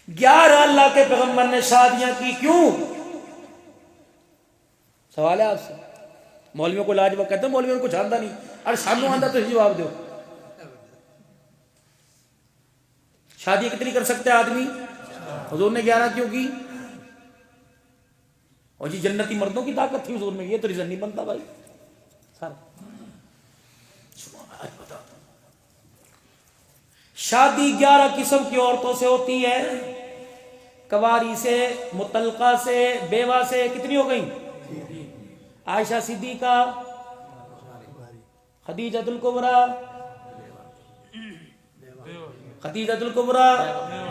11 اللہ کے پیغمبر نے شادیاں کی، کیوں؟ سوال ہے آپ سے. مولویوں کو لاجواب کہتے ہیں مولویوں کو کچھ آندہ نہیں، اور سامنے آندہ تو جواب دو. شادی کتنی کر سکتے آدمی؟ حضور نے 11 کیوں کی؟ اور جی جنتی مردوں کی طاقت تھی حضور میں، یہ تو ریزن نہیں بنتا بھائی. شادی 11 قسم کی عورتوں سے ہوتی ہے. کواری سے، مطلقہ سے، بیوہ سے. کتنی ہو گئی؟ عائشہ صدیقہ، خدیجۃ الکبریٰ، خدیجۃ الکبریٰ،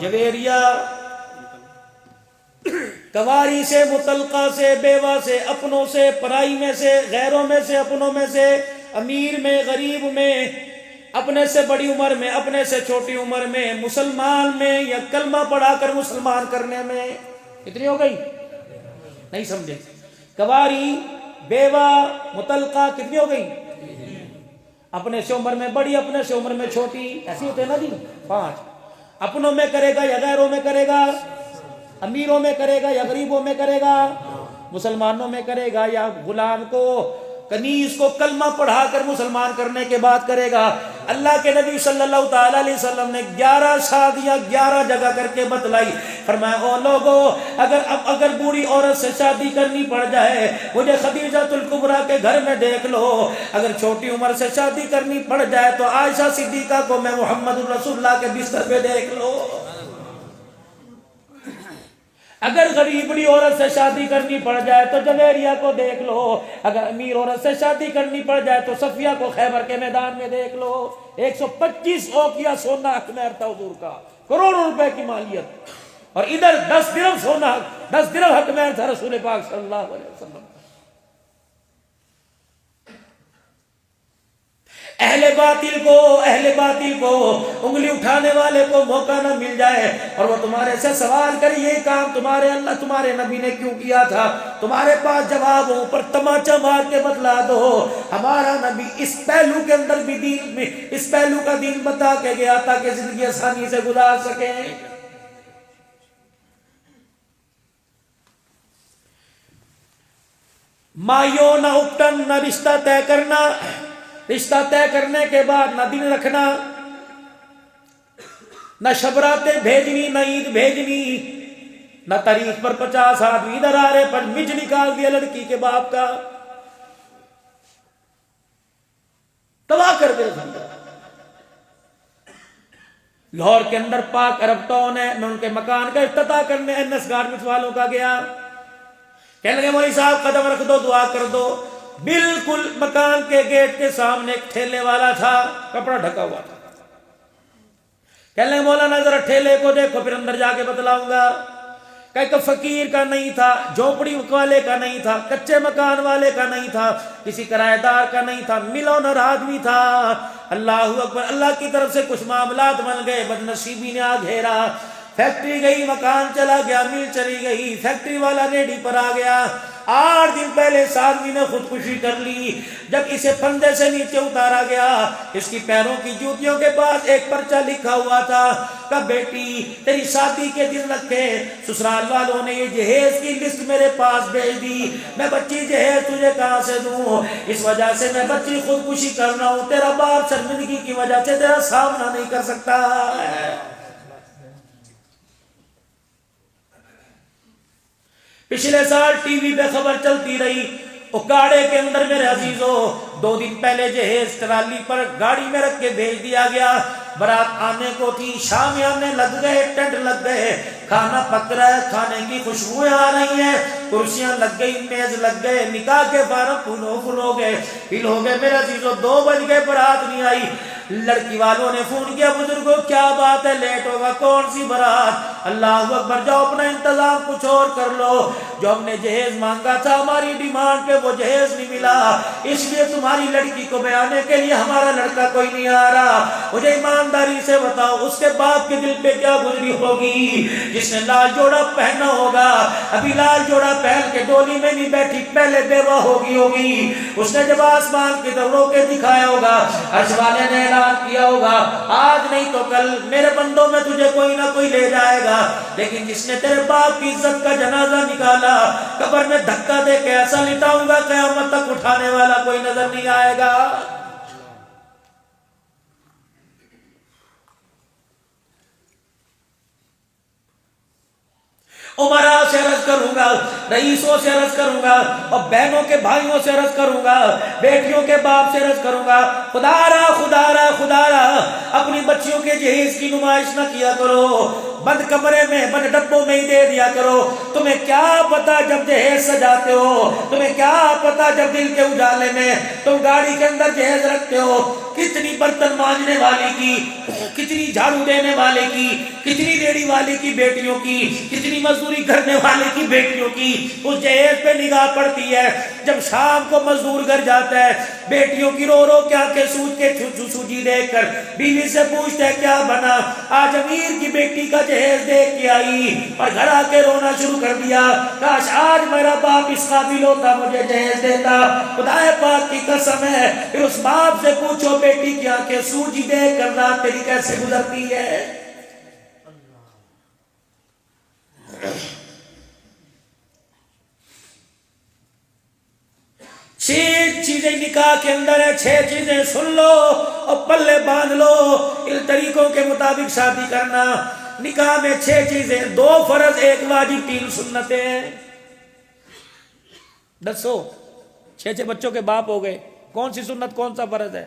جویریہ. کواری سے، مطلقہ سے، بیوہ سے، اپنوں سے، پرائی میں سے، غیروں میں سے، اپنوں میں سے، امیر میں، غریب میں، اپنے سے بڑی عمر میں، اپنے سے چھوٹی عمر میں، مسلمان میں یا کلمہ پڑھا کر مسلمان کرنے میں. کتنی ہو گئی؟ نہیں سمجھے. کواری، بیوہ، مطلقہ کتنی ہو گئی؟ اپنے سے عمر میں بڑی، اپنے سے عمر میں چھوٹی. ایسی ہوتے ہیں نا جی 5. اپنوں میں کرے گا یا غیروں میں کرے گا؟ امیروں میں کرے گا یا غریبوں میں کرے گا؟ مسلمانوں میں کرے گا یا غلام کو، کنیز کو کلمہ پڑھا کر مسلمان کرنے کے بعد کرے گا؟ اللہ کے نبی صلی اللہ تعالی علیہ وسلم نے 11 شادیاں 11 جگہ کر کے بتلائی. فرمایا او لوگو، اگر بوڑھی عورت سے شادی کرنی پڑ جائے مجھے خدیجۃ الکبریٰ کے گھر میں دیکھ لو. اگر چھوٹی عمر سے شادی کرنی پڑ جائے تو عائشہ صدیقہ کو میں محمد الرسول اللہ کے بستر پہ دیکھ لو. اگر غریب بڑی عورت سے شادی کرنی پڑ جائے تو جویریہ کو دیکھ لو. اگر امیر عورت سے شادی کرنی پڑ جائے تو صفیہ کو خیبر کے میدان میں دیکھ لو. 125 اوقیہ سونا اخمیر تھا حضور کا، کروڑوں روپے کی مالیت. اور ادھر 10 درہم سونا، 10 درہم اخمیر تھا رسول پاک صلی اللہ علیہ وسلم. اہل باطل کو انگلی اٹھانے والے کو موقع نہ مل جائے اور وہ تمہارے سے سوال کرے یہ کام تمہارے نبی نے کیوں کیا تھا، تمہارے پاس جواب ہو پر تماچا مار کے بتلا دو. ہمارا نبی اس پہلو کے اندر بھی دین میں اس پہلو کا دین بتا کے گیا تاکہ زندگی آسانی سے گزار سکیں. مایوں نہ اپٹن، نہ رشتہ طے کرنا، رشتہ طے کرنے کے بعد نہ دن رکھنا، نہ شبراتیں بھیجنی، نہ عید بھیجنی، نہ تاریخ پر 50 آدمی ادھر آ رہے پر مج نکال دیا لڑکی کے باپ کا، تباہ کر دے. لاہور کے اندر پاک عرب ٹاؤن ہے، میں ان کے مکان کا افتتاح کرنے NS گارمنٹس والوں کا گیا. کہنے لگے مولوی صاحب قدم رکھ دو، دعا کر دو. بالکل مکان کے گیٹ کے سامنے ایک ٹھیلے والا تھا، کپڑا ڈھکا ہوا تھا. کہنے لگے مولانا ذرا ٹھیلے کو دیکھو پھر اندر جا کے بتلاؤں گا. کہ فقیر کا نہیں تھا، جھونپڑی والے کا نہیں تھا، کچے مکان والے کا نہیں تھا، کسی کرایہ دار کا نہیں تھا، ملونر آدمی تھا. اللہ اکبر. اللہ کی طرف سے کچھ معاملات بن گئے، بدنصیبی نے آ گھیرا. فیکٹری گئی، مکان چلا گیا، مل چلی گئی، فیکٹری والا ریڈی پر آ گیا. 8 دن پہلے اس آدمی نے خودکشی کر لی. جب اسے پھندے سے نیچے اتارا گیا اس کی پیروں کی جوتیوں کے پاس ایک پرچہ لکھا ہوا تھا کہ بیٹی تیری شادی کے دن رکھے سسرال والوں نے یہ جہیز کی لسٹ میرے پاس بھیج دی، میں بچی جہیز تجھے کہاں سے دوں، اس وجہ سے میں بچی خودکشی کر رہا ہوں، تیرا باپ شرمندگی کی وجہ سے تیرا سامنا نہیں کر سکتا. پچھلے سال ٹی وی پہ خبر چلتی رہی، اکاڑے کے اندر میرے عزیزو 2 دن پہلے جہیز ٹرالی پر گاڑی میں رکھ کے بھیج دیا گیا. برات آنے کو تھی، شام آنے لگ گئے، ٹینٹ لگ گئے، کھانا پک رہا ہے، کھانے کی خوشبوئیں آ رہی ہیں، کرسیاں لگ گئی، میز لگ گئے، نکاح کے فارم فل ہو گئے. میرے عزیزو 2 بج گئے، برات نہیں آئی. لڑکی والوں نے فون کیا بزرگوں کیا بات ہے، لیٹ ہوگا، کون سی برات؟ اللہ اکبر. جاؤ اپنا انتظام کچھ اور کر لو. جو ہم نے جہیز مانگا تھا ہماری ڈیمانڈ پہ وہ جہیز نہیں ملا، اس لیے تمہاری لڑکی کو بیانے کے لیے ہمارا لڑکا کوئی نہیں آ رہا. مجھے ایمانداری سے بتاؤ اس کے باپ کے دل پہ کیا گزری ہوگی جس نے لال جوڑا پہنا ہوگا، ابھی لال جوڑا پہن کے ڈولی میں نہیں بیٹھی، پہلے بیوہ ہوگی. اس نے جب آسمان کی طرف رو کے دکھایا ہوگا، عرش والے نے اعلان کیا ہوگا آج نہیں تو کل میرے بندوں میں تجھے کوئی نہ کوئی لے جائے گا، لیکن جس نے تیرے باپ کی عزت کا جنازہ نکالا قبر میں دھکا دے کے ایسا لٹاؤں گا قیامت تک اٹھانے والا کوئی نظر نہیں آئے گا۔ عمراء سے عرض کروں گا، رئیسوں سے عرض کروں گا، اور بہنوں کے بھائیوں سے عرض کروں گا، بیٹیوں کے باپ سے عرض کروں گا، خدا را خدا را خدا را اپنی بچیوں کے جہیز کی نمائش نہ کیا کرو، بند کمرے میں بند ڈبوں میں ہی دے دیا کرو۔ تمہیں کیا پتا جب جہیز سجاتے ہو، تمہیں کیا پتا جب دل کے اجالے میں تم گاڑی کے اندر جہیز رکھتے ہو، کتنی برتن مانجنے والی کی، کتنی جھاڑو دینے والے کی، کتنی ریڑھی والے کی بیٹیوں کی، کتنی مزدوری کرنے والے کی بیٹیوں کی اس جہیز پہ نگاہ پڑتی ہے۔ جب شام کو مزدور گھر جاتا ہے، بیٹیوں کی رو رو کے آنکھیں سوج کے سوجی دیکھ کر بیوی سے پوچھتا ہے کیا بنا؟ آج امیر کی بیٹی کا جہیز دیکھ کے آئی اور گھر آ کے رونا شروع کر دیا، کاش آج میرا باپ اس قابل ہوتا مجھے جہیز دیتا۔ خدا پاک کی قسم ہے، پھر اس باپ سے پوچھو بیٹی کی آنکھیں سوجی دیکھ کر رات تیری کیسے گزرتی ہے؟ چھ چیزیں نکاح کے اندر ہے، چھ چیزیں سن لو اور پلے باندھ لو، ان طریقوں کے مطابق شادی کرنا۔ نکاح میں چھ چیزیں، 2 فرض 1 واجب 3 سنتیں ہیں۔ دسو 6 بچوں کے باپ ہو گئے، کون سی سنت کون سا فرض ہے؟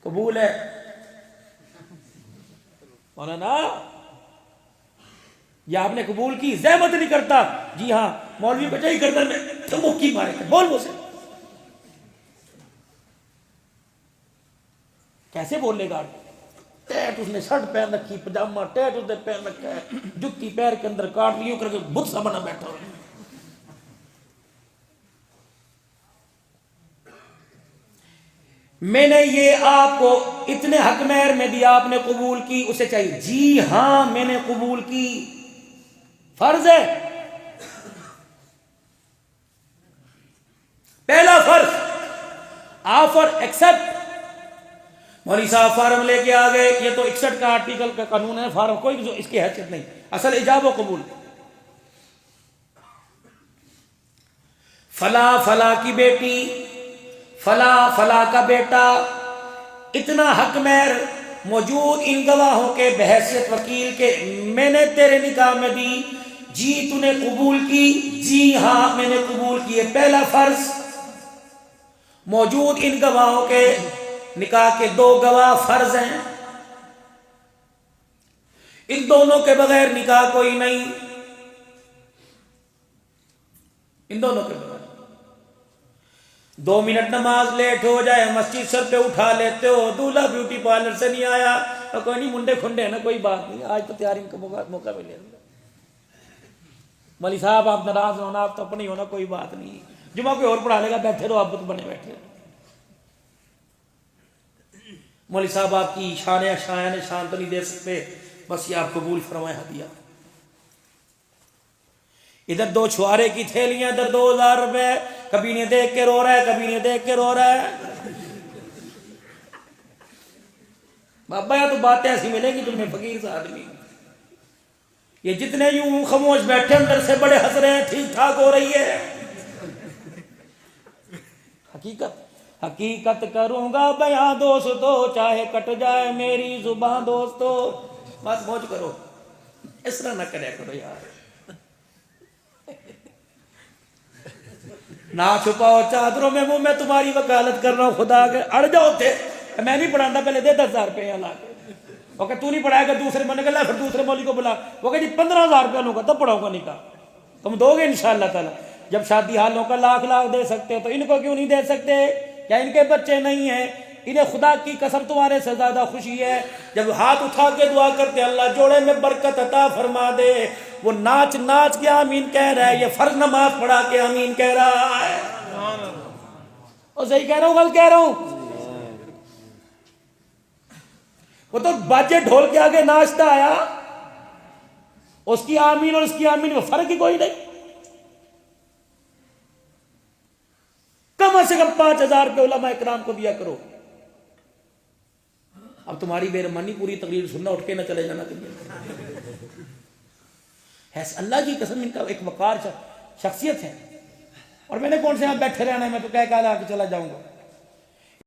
قبول ہے مولانا؟ یا آپ نے قبول کی، زحمت نہیں کرتا؟ جی ہاں مولوی بچہ ہی کرتا میں تو مکی مارے گا، بول مجھ سے کیسے بولے گا؟ ٹیٹ اس نے شرٹ پہن رکھی، پجامہ ٹیٹ اس نے پہن رکھا ہے، جتی پیر کے اندر کاٹ لیوں کر کے بت سا بنا بیٹھا ہو۔ میں نے یہ آپ کو اتنے حق مہر میں دیا، آپ نے قبول کی، اسے چاہیے جی ہاں میں نے قبول کی، فرض ہے۔ پہلا فرض آفر ایکسپٹ۔ مولوی صاحب فارم لے کے آ گئے، یہ تو 61 کا آرٹیکل کا قانون ہے، فارم کوئی اس کی حیثیت نہیں، اصل ایجاب و قبول۔ فلاں فلاں کی بیٹی، فلاں فلاں کا بیٹا، اتنا حق مہر موجود ان گواہوں کے بحیثیت وکیل کے میں نے تیرے نکاح میں دی، جی تو نے قبول کی؟ جی ہاں میں نے قبول کی۔ پہلا فرض موجود ان گواہوں کے، نکاح کے 2 گواہ فرض ہیں، ان دونوں کے بغیر نکاح کوئی نہیں، ان دونوں کے بغیر۔ 2 منٹ نماز لیٹ ہو جائے مسجد سر پہ اٹھا لیتے ہو، دولہا بیوٹی پارلر سے نہیں آیا تو کوئی نہیں، منڈے کھنڈے ہیں نا، کوئی بات نہیں، آج تو تیاری کا موقع ملے۔ مولوی صاحب آپ ناراض ہونا، آپ تو اپنی ہونا، کوئی بات نہیں، جمعہ کوئی اور پڑھا لے گا، بیٹھے رہو، آپ بنے بیٹھے۔ مولوی صاحب آپ کی شان تو نہیں دے سکتے، بس یہ آپ قبول فرمائے ہدیہ۔ ادھر 2 چھوارے کی تھیلیاں، ادھر 2000 روپے، کبھی نے دیکھ کے رو رہا ہے، کبھی نے دیکھ کے رو رہا ہے۔ بابا یا تو باتیں ایسی ملیں گی تمہیں فقیر سا آدمی، یہ جتنے یوں خاموش بیٹھے اندر سے بڑے ہنس رہے ہیں، ٹھیک ٹھاک ہو رہی ہے۔ حقیقت کروں گا بیاں دوستو، چاہے کٹ جائے میری زباں دوستو۔ بس موج کرو، اس طرح نہ کرے کرو یار، نہ چھپاؤ چادروں میں منہ، میں تمہاری وکالت کر رہا ہوں خدا کے، اڑ جاؤ تھے، میں نہیں پڑھاتا، پہلے دے 10,000 روپے لا کے، وہ کہ تو نہیں پڑھائے گا، دوسرے من کے لا، پھر دوسرے مولوی کو بلا، وہ کہ جی 15,000 روپے لوں گا تب پڑھاؤں گا نکاح، تم دو گے انشاءاللہ تعالی۔ جب شادی حالوں کا لاکھ دے سکتے ہو تو ان کو کیوں نہیں دے سکتے؟ کیا ان کے بچے نہیں ہیں؟ انہیں خدا کی قسم تمہارے سے زیادہ خوشی ہے جب ہاتھ اٹھا کے دعا کرتے اللہ جوڑے میں برکت عطا فرما دے، وہ ناچ ناچ کے آمین کہہ رہا ہے، یہ فرض نماز پڑھا کے آمین کہہ رہا ہے۔ اور صحیح کہہ رہا ہوں غلط کہہ رہا ہوں؟ وہ تو باجے ڈھول کے آگے ناچتا آیا، اس کی آمین اور اس کی آمین میں فرق ہی کوئی نہیں۔ کم سے کم 5,000 روپے علماء اکرام کو دیا کرو، اب تمہاری بےرحمانی پوری تقریر سننا اٹھ کے نہ چلے جانا کہیں. اللہ کی قسم ان کا ایک وقار شخصیت ہے. اور میں نے کون سے یہاں بیٹھے رہنا ہے, میں تو کہہ کے چلا جاؤں گا.